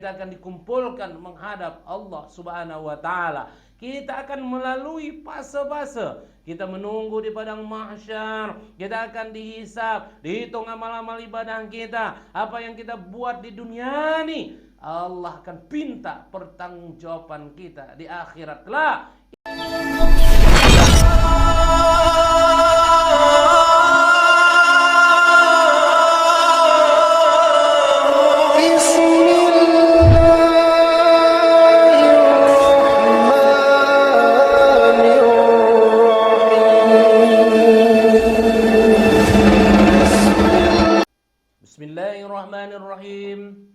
Kita akan dikumpulkan menghadap Allah Subhanahu wa taala. Kita akan melalui fase-fase. Kita menunggu di padang mahsyar. Kita akan dihisab, dihitung amal-amal ibadah kita. Apa yang kita buat di dunia ini, Allah akan pinta pertanggungjawaban kita di akhirat kelak. Bismillahirrahmanirrahim.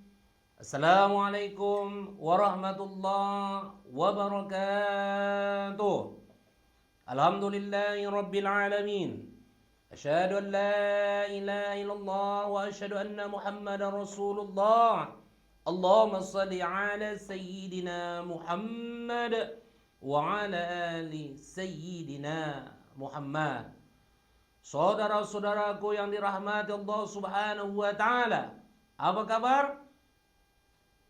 Assalamualaikum warahmatullahi wabarakatuh. Alhamdulillahi rabbil alamin. Asyhadu an la ilaha illallah wa asyhadu anna Muhammadar Rasulullah. Allahumma shalli ala sayyidina Muhammad wa ala ali sayyidina Muhammad. Saudara-saudaraku yang dirahmati Allah Subhanahu wa taala, apa kabar?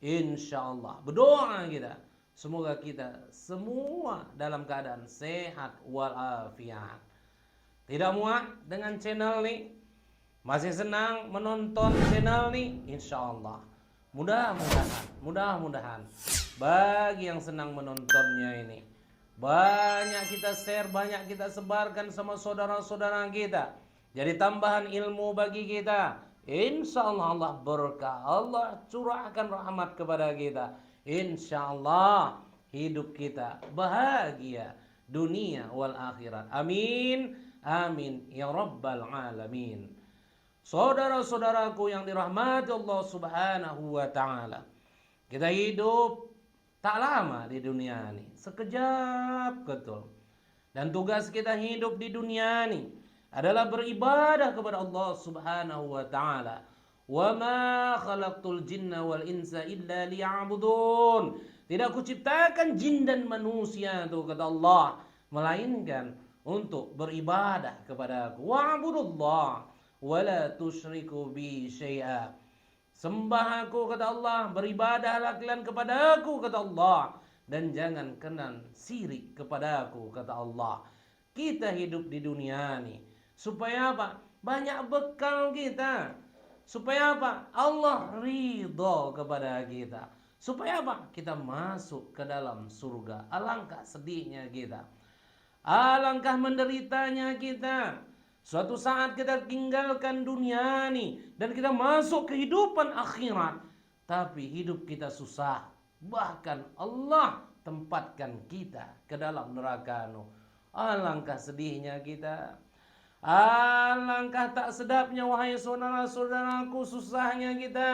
Insyaallah, berdoa kita semoga kita semua dalam keadaan sehat walafiat. Tidak muak dengan channel ini? Masih senang menonton channel ini? Insyaallah. Mudah-mudahan bagi yang senang menontonnya ini, banyak kita share, banyak kita sebarkan sama saudara-saudara kita. Jadi tambahan ilmu bagi kita. Insya Allah Allah berkah, Allah curahkan rahmat kepada kita. Insya Allah hidup kita bahagia dunia wal akhirat. Amin, amin ya rabbal alamin. Saudara-saudaraku yang dirahmati Allah Subhanahu wa taala, kita hidup tak lama di dunia ini, sekejap betul. Dan tugas kita hidup di dunia ini adalah beribadah kepada Allah Subhanahu wa taala. Wa ma khalaqtul jinna wal insa illa liya'budun. Tidak kuciptakan jin dan manusia itu, kata Allah, melainkan untuk beribadah kepada Aku. Wa'budullah wa la tusyriku bi syai'a. Sembah Aku, kata Allah, beribadahlah kalian kepada Aku, kata Allah, dan jangan kenal syirik kepada Aku, kata Allah. Kita hidup di dunia ini supaya apa? Banyak bekal kita. Supaya apa? Allah ridho kepada kita. Supaya apa? Kita masuk ke dalam surga. Alangkah sedihnya kita, alangkah menderitanya kita. Suatu saat kita tinggalkan dunia ini dan kita masuk kehidupan akhirat, tapi hidup kita susah. Bahkan Allah tempatkan kita ke dalam neraka. Alangkah sedihnya kita. Alangkah tak sedapnya, wahai saudara-saudaraku, susahnya kita.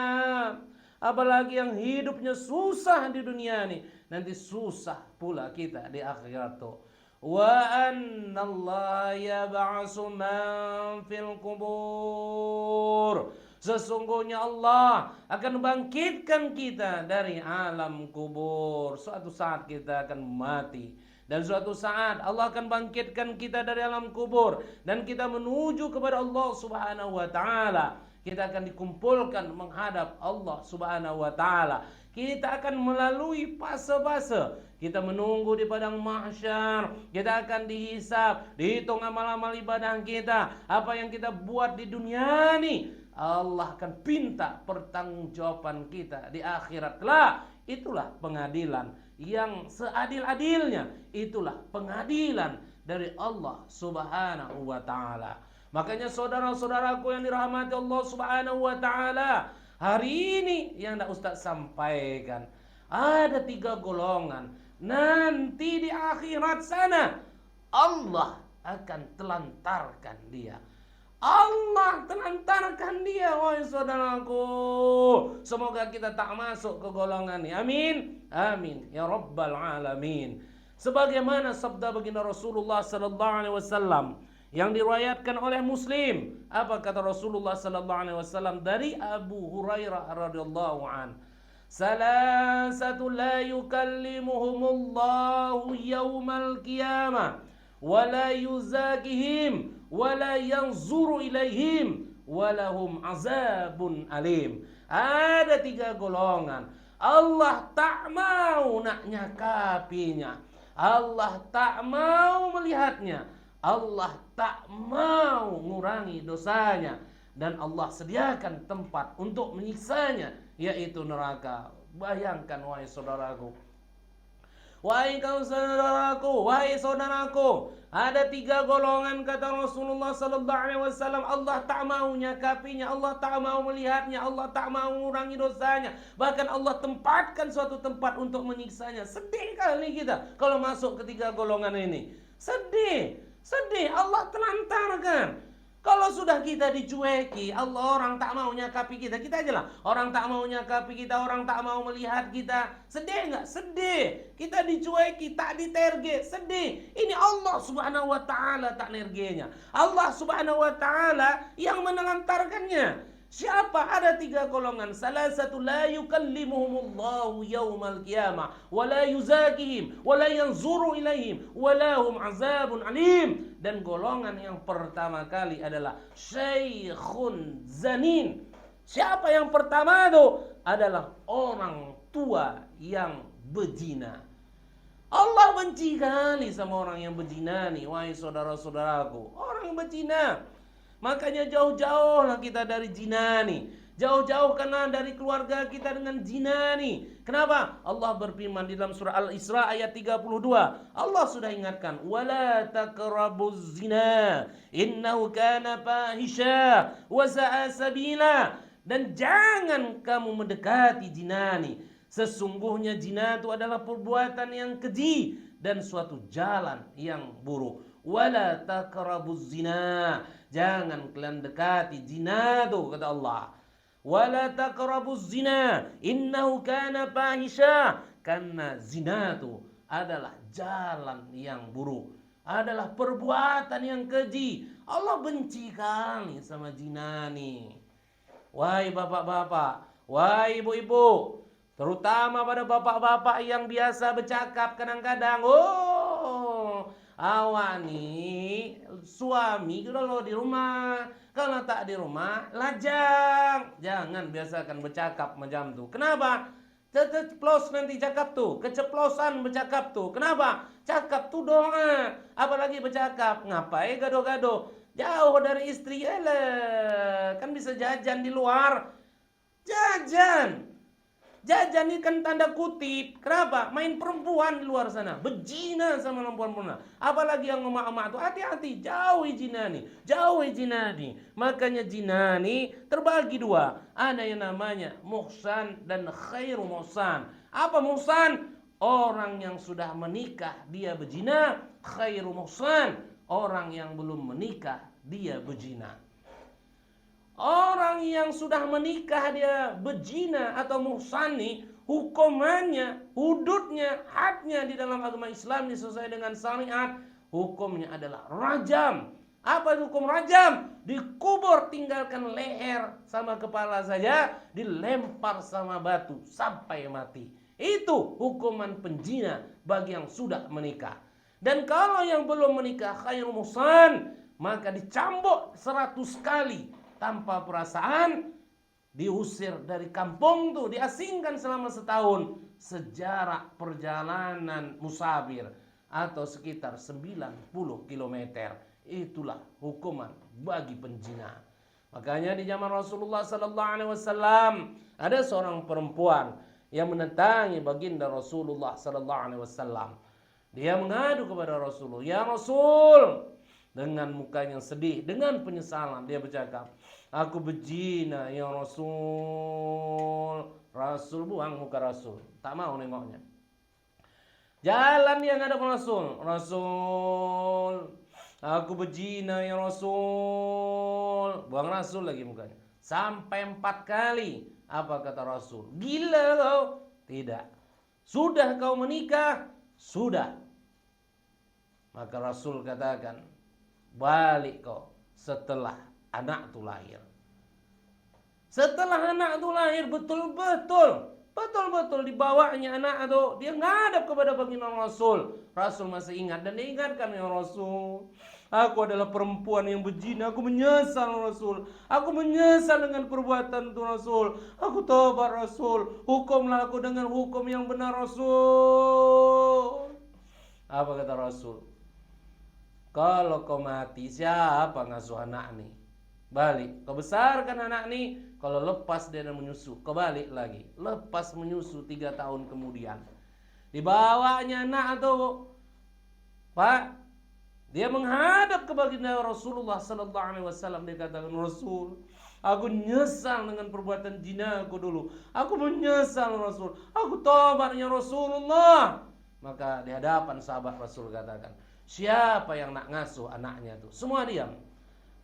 Apalagi yang hidupnya susah di dunia ini, nanti susah pula kita di akhirat tuh. Wa annallaha yab'atsu man fil qubur. Sesungguhnya Allah akan bangkitkan kita dari alam kubur. Suatu saat kita akan mati, dan suatu saat Allah akan bangkitkan kita dari alam kubur, dan kita menuju kepada Allah Subhanahu wa taala. Kita akan dikumpulkan menghadap Allah Subhanahu wa taala. Kita akan melalui fase-fase. Kita menunggu di padang mahsyar. Kita akan dihisab, dihitung amal-amal ibadah kita. Apa yang kita buat di dunia ini, Allah akan pinta pertanggungjawaban kita di akhirat kelak. Itulah pengadilan yang seadil-adilnya. Itulah pengadilan dari Allah Subhanahu wa taala. Makanya saudara-saudaraku yang dirahmati Allah Subhanahu wa taala, hari ini yang Ustaz sampaikan, ada 3 golongan. Nanti di akhirat sana Allah akan telantarkan dia. Allah telantarkan dia, wahai saudaraku. Semoga kita tak masuk ke golongan ini. Amin, amin ya rabbal alamin. Sebagaimana sabda baginda Rasulullah sallallahu alaihi wasallam yang diriwayatkan oleh Muslim. Apa kata Rasulullah sallallahu alaihi wasallam dari Abu Hurairah radhiyallahu an? Salasatu la yukallimuhumullahu yaumal qiyamah wa la yuzakihim wa la yanzuru ilaihim wa lahum azabun alim. Ada 3 golongan Allah tak mau nak nyakapinya. Allah tak mau melihatnya. Allah tak mau ngurangi dosanya. Dan Allah sediakan tempat untuk menyiksanya, yaitu neraka. Bayangkan wahai saudaraku. Wahai kau saudaraku, wahai saudaraku, ada 3 golongan kata Rasulullah sallallahu alaihi wasallam. Allah tak mau nyakapinya, Allah tak mau melihatnya, Allah tak mau mengurangi dosanya. Bahkan Allah tempatkan suatu tempat untuk menyiksanya. Sedih kali kita kalau masuk ke 3 golongan ini. Sedih, sedih. Allah telantarkan. Kalau sudah kita dicueki, Allah orang tak mau nyakapi kita. Kita aja lah, orang tak mau nyakapi kita, orang tak mau melihat kita. Sedih nggak? Sedih. Kita dicueki, tak diterge, sedih. Ini Allah subhanahu wa ta'ala tak nergenya. Allah subhanahu wa ta'ala yang menelantarkannya. Siapa? Ada 3 golongan. Salah satu, la yukallimuhumullahu yaumal qiyamah wa la yuzakihim wa la yanzuru ilaihim wa lahum azabun alim. Dan golongan yang pertama kali adalah syaikhun zanin. Siapa yang pertama itu? Adalah orang tua yang berzina. Allah benci kali sama orang yang berzina nih, wahai saudara-saudaraku. Orang berzina. Makanya jauh-jauhlah kita dari zina nih. Jauh-jauh karena dari keluarga kita dengan zina nih. Kenapa? Allah berfirman di dalam surah Al-Isra ayat 32. Allah sudah ingatkan, wala taqrabuz zina innahu kana fahisha wa sa'a sabila. Dan jangan kamu mendekati zina nih. Sesungguhnya zina itu adalah perbuatan yang keji dan suatu jalan yang buruk. Wala taqrabuz zina. Jangan kalian dekati zina itu, kata Allah. Wala taqrabuz zina innahu kana fahisha. Karena zina itu adalah jalan yang buruk, adalah perbuatan yang keji. Allah benci kali sama zina nih. Wahai bapak-bapak, wahai ibu-ibu, terutama pada bapak-bapak yang biasa bercakap kadang-kadang, awak nih suami kalau di rumah, kalau tak di rumah lajang. Jangan biasakan bercakap macam tu. Kenapa? Keceplos nanti cakap tu, keceplosan bercakap tu. Kenapa? Cakap tu doa, apalagi bercakap. Ngapain gado-gado? Jauh dari istri, kan bisa jajan di luar. Jajan. Jajan ini kan tanda kutip. Kenapa? Main perempuan di luar sana, berzina sama perempuan. Apalagi yang emak-emak itu, hati-hati, jauhi zina nih, jauhi zina nih. Makanya zina nih terbagi 2. Ada yang namanya muhsan dan khairu muhsan. Apa muhsan? Orang yang sudah menikah dia berzina. Khairu muhsan, orang yang belum menikah dia berzina. Orang yang sudah menikah dia berzina atau muhsani, hukumannya, hududnya, hadnya di dalam agama Islam sesuai dengan syariat, hukumnya adalah rajam. Apa hukum rajam? Dikubur, tinggalkan leher sama kepala saja, dilempar sama batu sampai mati. Itu hukuman penzina bagi yang sudah menikah. Dan kalau yang belum menikah khairul muhsan, maka dicambuk 100 kali tanpa perasaan, diusir dari kampung tuh, diasingkan selama setahun, sejarak perjalanan musafir atau sekitar 90 km. Itulah hukuman bagi penzina. Makanya di zaman Rasulullah sallallahu alaihi wasallam ada seorang perempuan yang mendatangi baginda Rasulullah sallallahu alaihi wasallam. Dia mengadu kepada Rasulullah, "Ya Rasul," dengan mukanya sedih, dengan penyesalan dia bercakap, "Aku berzina ya Rasul." Rasul buang muka Rasul, tak mau nengoknya. Jalan dia ngadap Rasul, "Rasul, aku berzina ya Rasul." Buang Rasul lagi mukanya. Sampai 4 kali. Apa kata Rasul? "Gila kau?" "Tidak." "Sudah kau menikah?" "Sudah." Maka Rasul katakan, "Balik kau setelah anak itu lahir." Setelah anak itu lahir, betul-betul dibawanya anak itu, dia ngadap kepada baginda Rasul. Rasul masih ingat dan dia ingatkan, "Ya Rasul, Aku adalah perempuan yang berzina. Aku menyesal Rasul. Aku menyesal dengan perbuatan itu Rasul. Aku tobat Rasul. Hukumlah aku dengan hukum yang benar Rasul. Apa kata Rasul? Kalau kau mati, siapa ngasuh anak nih? Balik. Kau besarkan anak nih. Kalau lepas dia menyusu, kau balik lagi. Lepas menyusu 3 tahun kemudian. Dibawanya anak itu, Pak. Dia menghadap ke baginda Rasulullah sallallahu alaihi wasallam. Dia katakan, Rasul, aku nyesal dengan perbuatan zina aku dulu. Aku menyesal Rasul. Aku tobatnya Rasulullah. Maka di hadapan sahabat Rasul katakan, siapa yang nak ngasuh anaknya tuh? Semua diam.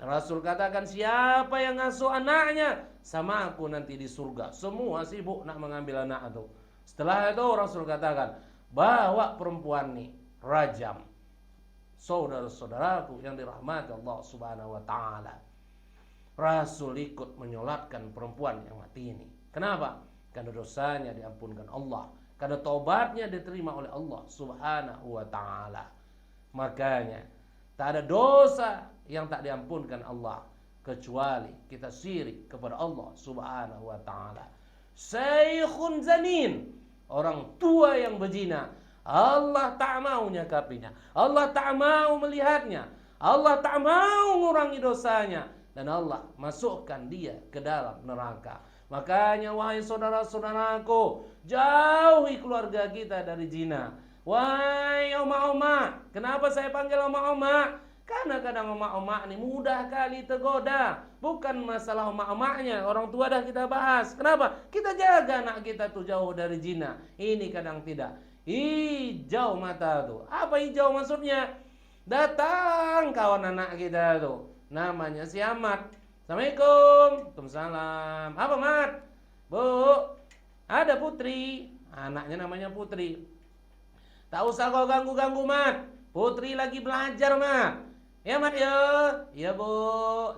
Dan Rasul katakan, siapa yang ngasuh anaknya sama aku nanti di surga. Semua sibuk nak mengambil anak itu. Setelah itu Rasul katakan, bawa perempuan nih, rajam. Saudara-saudaraku yang dirahmati Allah Subhanahu wa taala. Rasul ikut menyolatkan perempuan yang mati ini. Kenapa? Karena dosanya diampunkan Allah, karena taubatnya diterima oleh Allah Subhanahu wa taala. Makanya tak ada dosa yang tak diampunkan Allah kecuali kita syirik kepada Allah Subhanahu wa taala. Syekhun zanin, orang tua yang berzina, Allah tak mau nyakapinya. Allah tak mau melihatnya. Allah tak mau mengurangi dosanya. Dan Allah masukkan dia ke dalam neraka. Makanya wahai saudara-saudaraku, jauhi keluarga kita dari zina. Wahai oma-oma, kenapa saya panggil oma-oma? Karena kadang oma-oma ini mudah kali tergoda. Bukan masalah oma-omanya, orang tua dah kita bahas. Kenapa? Kita jaga anak kita tuh jauh dari zina. Ini kadang tidak. Hijau mata tuh. Apa hijau maksudnya? Datang kawan anak kita tuh, namanya si Ahmad. Assalamualaikum. Waalaikumsalam. Apa Mat? Bu, ada Putri. Anaknya namanya Putri. Tak usah kau ganggu-ganggu Mat. Putri lagi belajar Mat. Ya Mat ya. Ya Bu.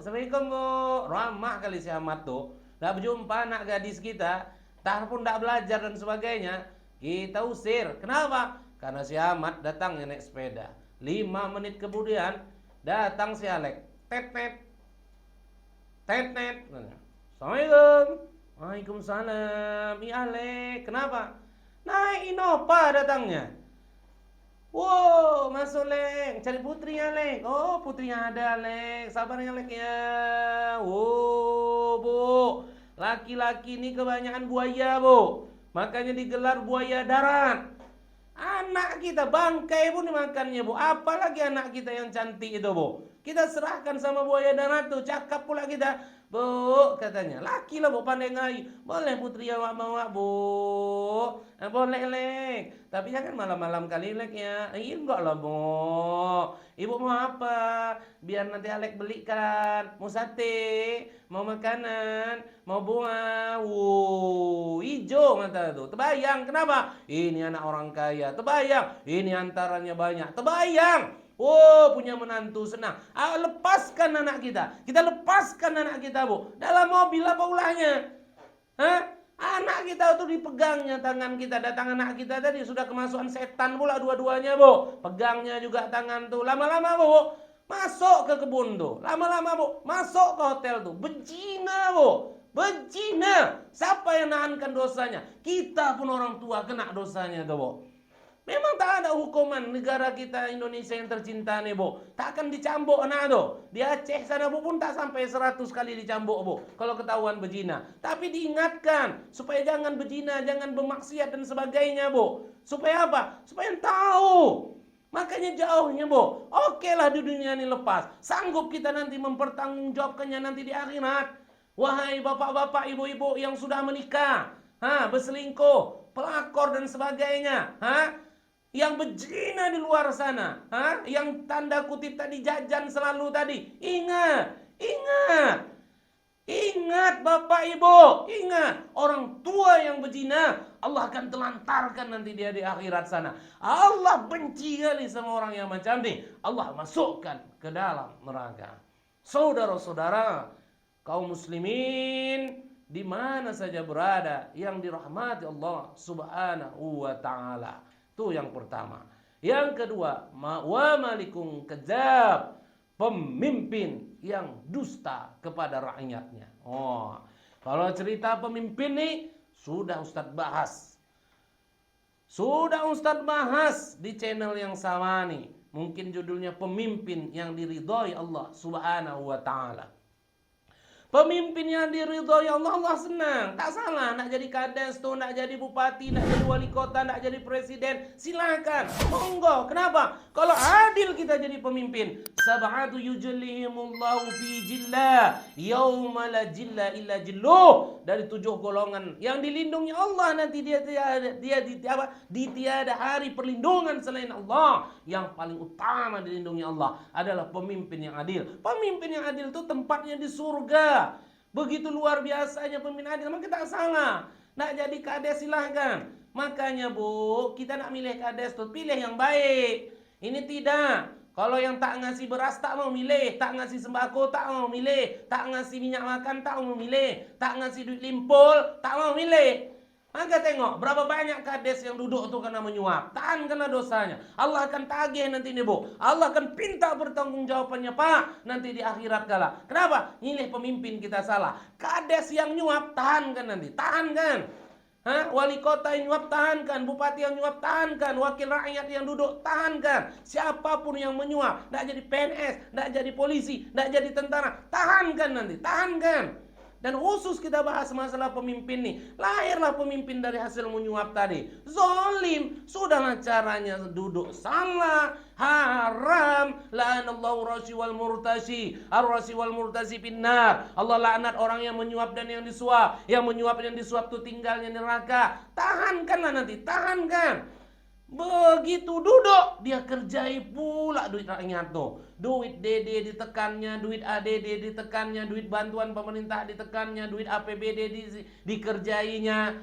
Assalamualaikum Bu. Ramah kali si Ahmad tuh. Tak berjumpa anak gadis kita, tak pun tak belajar dan sebagainya. Kita usir. Kenapa? Karena si Ahmad datangnya naik sepeda. 5 menit kemudian datang si Alek. Tet-tet. Tet-tet. Assalamualaikum. Waalaikumsalam. Alek. Kenapa? Naik Innova datangnya. Wow, masuk Lek. Cari putrinya Lek. Oh, putrinya ada Lek. Sabarnya Lek ya. Wow, Bu. Laki-laki ini kebanyakan buaya, Bu. Makanya digelar buaya darat. Anak kita bangkai pun dimakannya Bu. Apalagi anak kita yang cantik itu Bu. Kita serahkan sama buaya darat tuh. Cakap pula kita. Bu katanya. Laki lah Bu, pandai ngayu. Boleh putri awak bawa Bu. Boleh Lek. Tapi jangan malam-malam kali Lek ya. Enggak lah Bu. Ibu mau apa? Biar nanti Alek belikan. Mau sate, mau makanan, mau bunga. Hijau mata tuh. Terbayang kenapa? Ini anak orang kaya. Terbayang. Ini antaranya banyak. Terbayang. Punya menantu senang. Lepaskan anak kita. Kita lepaskan anak kita Bu. Dalam mobil apa ulahnya? Anak kita tuh dipegangnya tangan kita. Datang anak kita tadi sudah kemasukan setan pula dua-duanya Bu. Pegangnya juga tangan tuh. Lama-lama Bu, masuk ke kebun tuh. Lama-lama Bu, masuk ke hotel tuh. Berzina Bu. Berzina. Siapa yang nahankan dosanya? Kita pun orang tua kena dosanya tuh Bu. Memang tak ada hukuman negara kita Indonesia yang tercinta nih Bu. Tak akan dicambuk anak tuh. Di Aceh sana Bu pun tak sampai 100 kali dicambuk Bu. Kalau ketahuan berzina. Tapi diingatkan. Supaya jangan berzina, jangan bermaksiat dan sebagainya Bu. Supaya apa? Supaya tahu. Makanya jauhnya Bu. Oke lah di dunia ini lepas. Sanggup kita nanti mempertanggungjawabkannya nanti di akhirat. Wahai bapak-bapak, ibu-ibu yang sudah menikah. Berselingkuh, pelakor dan sebagainya. Yang berzina di luar sana, yang tanda kutip tadi jajan selalu tadi, ingat Bapak Ibu, ingat orang tua yang berzina, Allah akan telantarkan nanti dia di akhirat sana. Allah benci kali sama orang yang macam ini. Allah masukkan ke dalam neraka. Saudara-saudara, kaum muslimin di mana saja berada yang dirahmati Allah Subhanahu wa taala. Itu yang pertama. Yang kedua, wa malikum kadzab. pemimpin yang dusta kepada rakyatnya. Oh, kalau cerita pemimpin nih sudah Ustadz bahas. Sudah Ustadz bahas di channel yang sama nih. Mungkin judulnya pemimpin yang diridhoi Allah Subhanahu wa taala. Pemimpin yang diridhoi Allah, Allah senang. Tak salah, nak jadi kades tuh, nak jadi bupati, nak jadi wali kota, nak jadi presiden, silakan. Monggo. Kenapa? Kalau adil kita jadi pemimpin. Sab'atu yujallihimullahu fi jillah yauma la jilla illa jilluh. Dari 7 golongan yang dilindungi Allah nanti dia tiada hari perlindungan selain Allah. Yang paling utama dilindungi Allah adalah pemimpin yang adil. Pemimpin yang adil itu tempatnya di surga. Begitu luar biasanya pemimpin adil, maka tak salah. Nak jadi kades silahkan. Makanya Bu, kita nak milih kades tuh pilih yang baik. Ini tidak. Kalau yang tak ngasih beras tak mau milih, tak ngasih sembako tak mau milih, tak ngasih minyak makan tak mau milih, tak ngasih duit limpul tak mau milih. Maka tengok berapa banyak kades yang duduk tuh karena menyuap. Tahan karena dosanya. Allah akan tagih nanti nih Bu. Allah akan pinta pertanggungjawabannya Pak. Nanti di akhirat kala. Kenapa? Milih pemimpin kita salah. Kades yang nyuap tahan kan nanti. Tahan kan? Wali kota yang nyuap tahankan, bupati yang nyuap tahankan, wakil rakyat yang duduk tahankan. Siapapun yang menyuap, nak jadi PNS, nak jadi polisi, nak jadi tentara, tahankan nanti. Tahankan. Dan khusus kita bahas masalah pemimpin nih. Lahirlah pemimpin dari hasil menyuap tadi. Zolim. Sudahlah caranya duduk salah. Haram. La'anallahu rashi wal murtashi. Ar-rashi wal murtashi finnar. Allah laknat orang yang menyuap dan yang disuap. Yang menyuap dan disuap itu tinggalnya neraka. Tahankanlah nanti. Tahankan. Begitu duduk dia kerjai pula duit rakyat tuh. Duit DD ditekannya, duit ADD ditekannya, duit bantuan pemerintah ditekannya, duit APBD dikerjainya,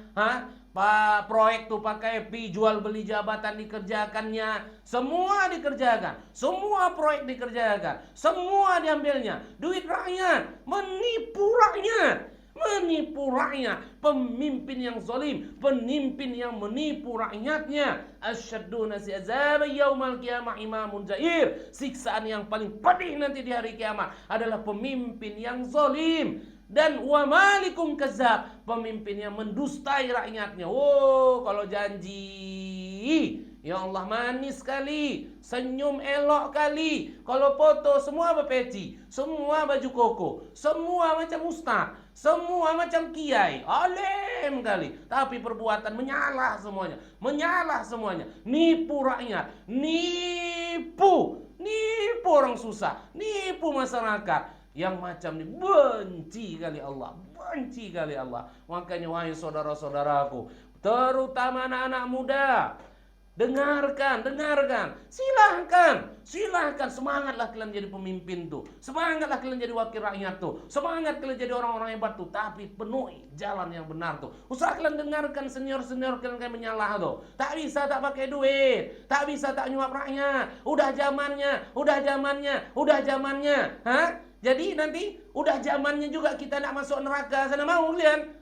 proyek tuh pakai pi jual beli jabatan dikerjakannya, semua dikerjakan, semua proyek dikerjakan, semua diambilnya, duit rakyat, menipu rakyat. Menipu rakyat, pemimpin yang zalim, pemimpin yang menipu rakyatnya. Asyaddu nasi azab yaumal qiyamah imamun jair. Siksaan yang paling pedih nanti di hari kiamat adalah pemimpin yang zalim. Dan wa malikum kazab, pemimpin yang mendustai rakyatnya. Oh, kalau janji, ya Allah manis sekali, senyum elok kali. Kalau foto semua berpeci, semua baju koko, semua macam ustaz, semua macam kiai, alim kali. Tapi perbuatan menyalah semuanya, menyalah semuanya. Nipu rakyat, nipu orang susah, nipu masyarakat. Yang macam ini benci kali Allah, benci kali Allah. Makanya wahai saudara-saudaraku, terutama anak-anak muda, dengarkan. Silahkan, semangatlah kalian jadi pemimpin tuh. Semangatlah kalian jadi wakil rakyat tuh. Semangat kalian jadi orang-orang hebat tuh. Tapi penuhi jalan yang benar tuh. Usah kalian dengarkan senior-senior kalian kayak menyalah tuh. Tak bisa tak pakai duit. Tak bisa tak nyuap rakyat. Udah zamannya. Jadi nanti udah zamannya juga kita nak masuk neraka. Sana mau kalian?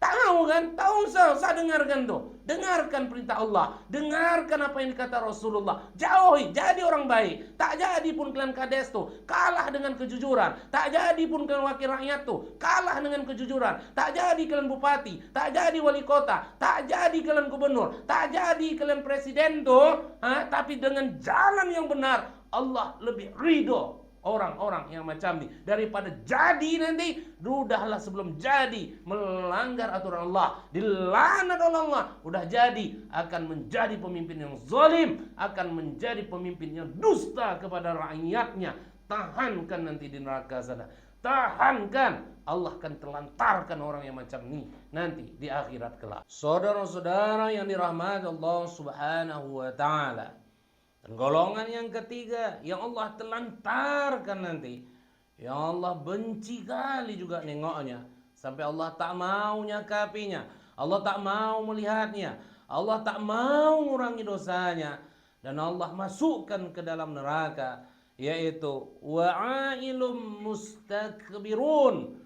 Tak mau kan? Tak usah dengarkan tuh. Dengarkan perintah Allah. Dengarkan apa yang dikata Rasulullah. Jauhi, jadi orang baik. Tak jadi pun kalian kades tuh kalah dengan kejujuran. Tak jadi pun kalian wakil rakyat tuh kalah dengan kejujuran. Tak jadi kalian bupati, tak jadi wali kota, tak jadi kalian gubernur, tak jadi kalian presiden tuh, tapi dengan jalan yang benar Allah lebih ridho orang-orang yang macam ini daripada jadi nanti udahlah sebelum jadi melanggar aturan Allah, dilaknat oleh Allah, udah jadi akan menjadi pemimpin yang zalim, akan menjadi pemimpin yang dusta kepada rakyatnya. Tahankan nanti di neraka sana. Tahankan, Allah akan telantarkan orang yang macam ini nanti di akhirat kelak. Saudara-saudara yang dirahmati Allah Subhanahu wa taala. Dan golongan yang ketiga yang Allah telantarkan nanti, yang Allah benci kali juga nengoknya, sampai Allah tak mau nyakapinya, Allah tak mau melihatnya, Allah tak mau ngurangi dosanya, dan Allah masukkan ke dalam neraka, yaitu wa'ailum mustakbirun,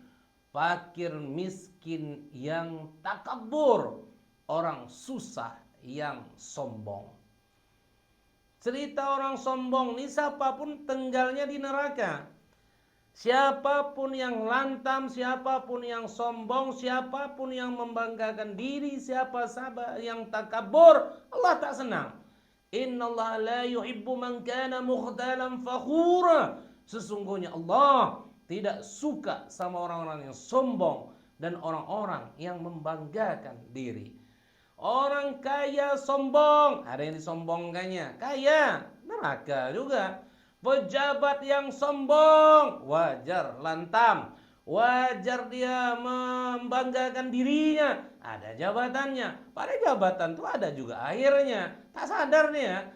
fakir miskin yang takabur, orang susah yang sombong. Cerita orang sombong ini siapapun tinggalnya di neraka. Siapapun yang lantam, siapapun yang sombong, siapapun yang membanggakan diri, siapa yang takabur, Allah tak senang. Innallaha la yuhibbu man kana mukhtalan fakhura. Sesungguhnya Allah tidak suka sama orang-orang yang sombong dan orang-orang yang membanggakan diri. Orang kaya sombong, ada yang disombongkannya, kaya, neraka juga. Pejabat yang sombong, wajar lantam, wajar dia membanggakan dirinya, ada jabatannya. Pada jabatan itu ada juga akhirnya, tak sadar dia.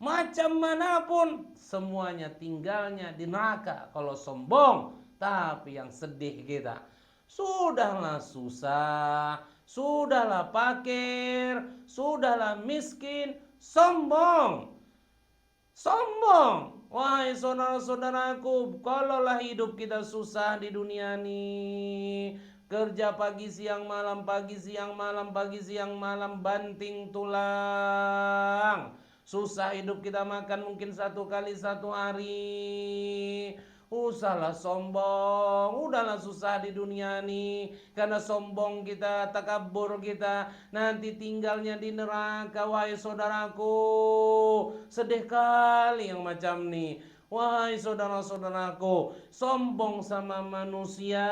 Macam manapun, semuanya tinggalnya di neraka kalau sombong. Tapi yang sedih kita, sudahlah susah, sudahlah fakir, sudahlah miskin, sombong. Sombong. Wahai saudara-saudaraku, kalaulah hidup kita susah di dunia ini, kerja pagi siang malam, pagi siang malam, pagi siang malam, banting tulang. Susah hidup kita, makan mungkin 1 kali 1 hari. Usahlah sombong, udahlah susah di dunia ini. Karena sombong kita, takabur kita, nanti tinggalnya di neraka. Wahai saudaraku, sedih kali yang macam ni. Wahai saudara-saudaraku, sombong sama manusia,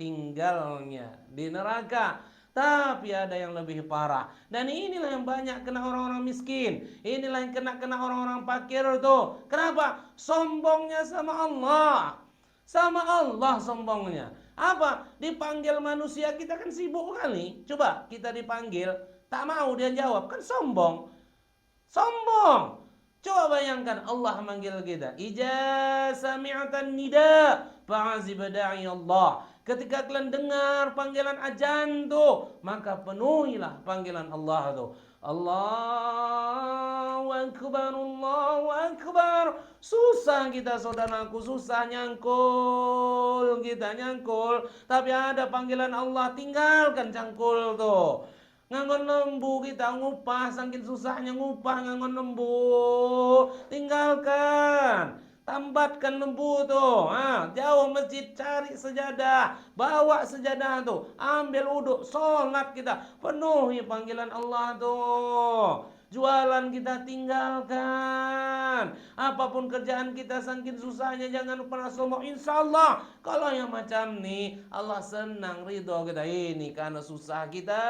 tinggalnya di neraka. Tapi ada yang lebih parah. Dan inilah yang banyak kena orang-orang miskin. Inilah yang kena orang-orang fakir itu. Kenapa? Sombongnya sama Allah. Sama Allah sombongnya. Apa? Dipanggil manusia, kita kan sibuk kali. Coba kita dipanggil, tak mau dia jawab. Kan sombong. Sombong. Coba bayangkan Allah manggil kita. Ija sami'atan nida fa'azib da'i Allah. Ketika kalian dengar panggilan azan tuh, maka penuhilah panggilan Allah tuh. Allahu Akbar, Allahu Akbar. Susah kita saudaraku, susah nyangkul, kita nyangkul. Tapi ada panggilan Allah, tinggalkan cangkul tuh. Ngangon lembu kita ngupah, saking susahnya ngupah ngangon lembu. Tinggalkan. Tambatkan lembu tuh, jauh masjid, cari sejadah, bawa sejadah tuh, ambil wudhu, sholat kita, penuhi panggilan Allah tuh. Jualan kita tinggalkan. Apapun kerjaan kita saking susahnya, jangan pernah sombong. Insya Allah kalau yang macam nih Allah senang, ridho kita. Ini karena susah kita,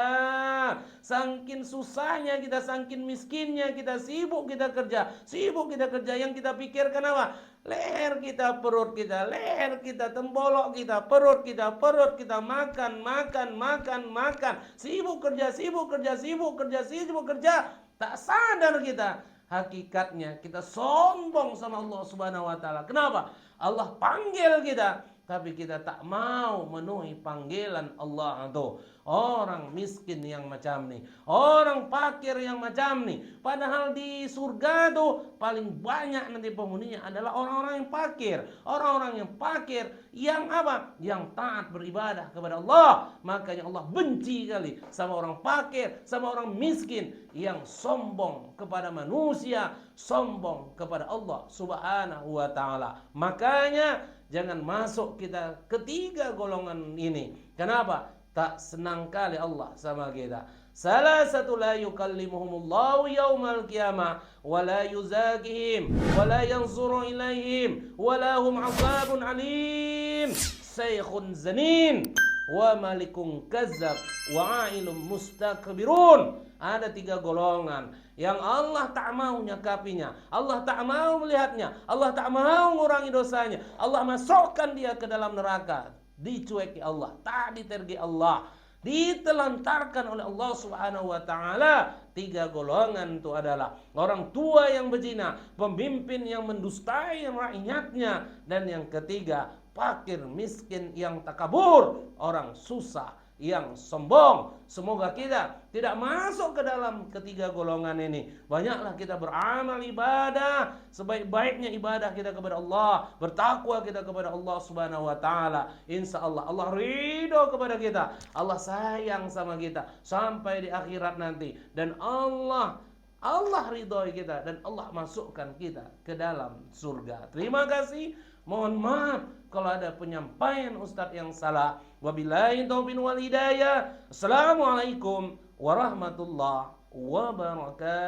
saking susahnya kita, saking miskinnya kita, sibuk kita kerja. Yang kita pikirkan apa? Leher kita, perut kita, leher kita, tembolok kita, perut kita, makan. Sibuk kerja. Tak sadar kita, hakikatnya kita sombong sama Allah Subhanahu wa taala. Kenapa? Allah panggil kita, tapi kita tak mau memenuhi panggilan Allah itu. Orang miskin yang macam ni, orang fakir yang macam ni. Padahal di surga tuh paling banyak nanti penghuninya adalah orang-orang yang fakir. Orang-orang yang fakir yang apa? Yang taat beribadah kepada Allah. Makanya Allah benci kali sama orang fakir, sama orang miskin yang sombong kepada manusia, sombong kepada Allah Subhanahu wa taala. Makanya jangan masuk kita ketiga golongan ini. Kenapa? Tak senang kali Allah sama kita. Salah satu, la yukallimuhumullahu yaumal qiyamah wa la yuzakihim wa la yanzuru ilaihim wa lahum azabun alim. Syekhun zanin wa malikun kazzab wa ailum mustakbirun. Ada 3 golongan yang Allah tak mau nyakapinya, Allah tak mau melihatnya, Allah tak mau ngurangi dosanya, Allah masukkan dia ke dalam neraka. Dicueki Allah, tak ditergi Allah, ditelantarkan oleh Allah Subhanahu wa taala. 3 golongan itu adalah orang tua yang berzina, pemimpin yang mendustai rakyatnya, dan yang ketiga fakir miskin yang takabur, orang susah yang sombong. Semoga kita tidak masuk ke dalam ketiga golongan ini. Banyaklah kita beramal ibadah, sebaik-baiknya ibadah kita kepada Allah, bertakwa kita kepada Allah Subhanahu wa taala. Insya Allah Allah ridho kepada kita, Allah sayang sama kita sampai di akhirat nanti, dan Allah Allah ridhoi kita dan Allah masukkan kita ke dalam surga. Terima kasih. Mohon maaf kalau ada penyampaian Ustadz yang salah. Wabillahi taufiq wal hidayah. Assalamualaikum warahmatullahi wabarakatuh.